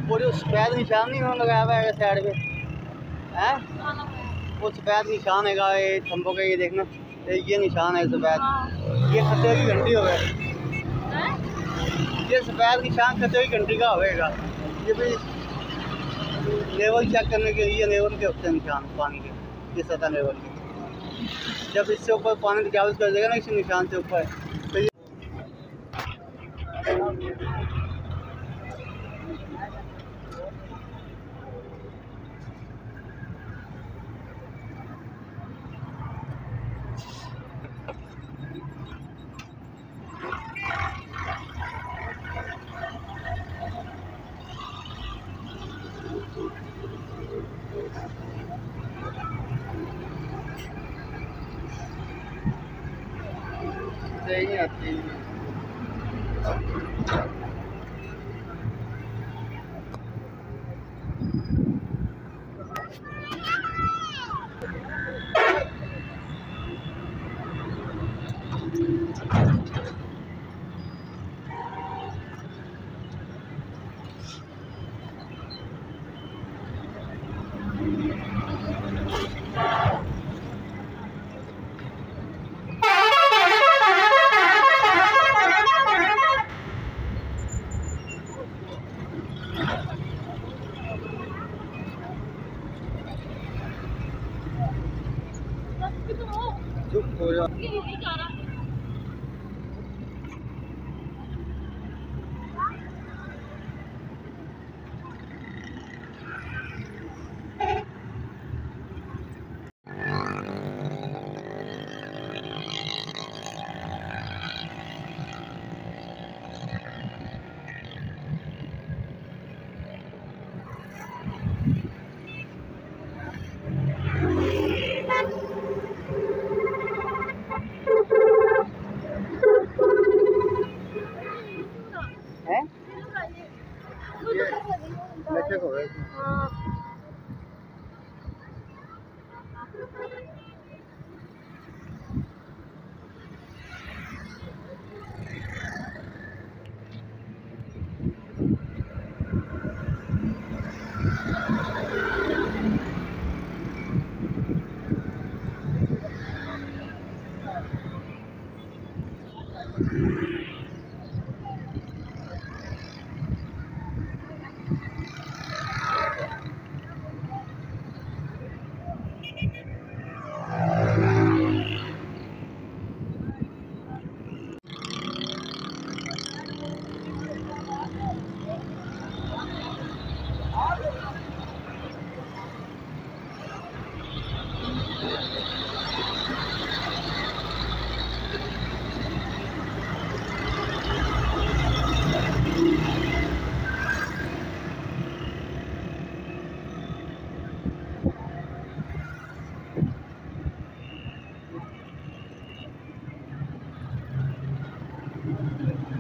वो जो सफ़ेद निशान नहीं उन्होंने लगाया हुआ है साइड पे है, वो सफ़ेद निशान है ये खंभों का, ये देखना ये निशान है सफ़ेद, ये खतरे की घंटी होगा, ये सफ़ेद निशान खतरे की घंटी का होगा। ये भी लेवल चेक करने के लिए लेवल के होते हैं निशान पानी के, ये सतह लेवल के। जब इससे ऊपर पानी तजावुज़ कर देगा ना इस निशान से ऊपर, तो ये नहीं आती है। चुप हो जा।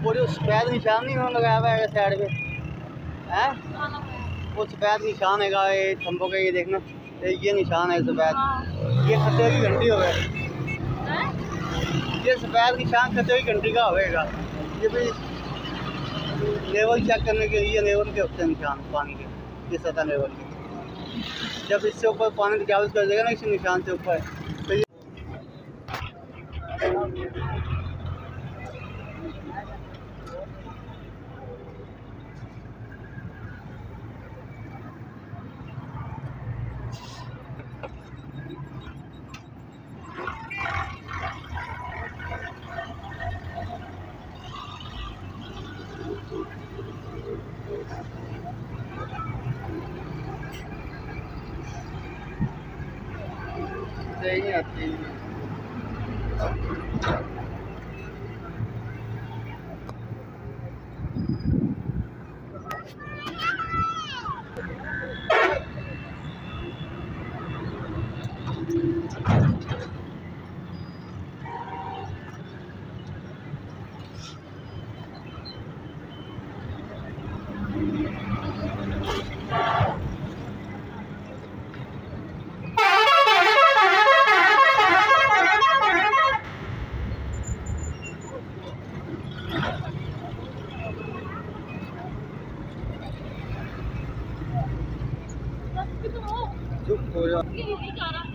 वो जो सफ़ेद निशान नहीं उन्होंने लगाया हुआ है साइड पे है, वो सफ़ेद निशान है ये खंभों का, ये देखना ये निशान है सफ़ेद, ये खतरे की घंटी होगा, ये सफ़ेद निशान खतरे की घंटी का होगा। ये भी लेवल चेक करने के लिए लेवल के होते हैं निशान पानी के, ये सतह लेवल के। जब इससे ऊपर पानी तजावुज़ कर देगा ना इस निशान से ऊपर, तो ये नहीं आती है। उसकी नहीं जा रहा।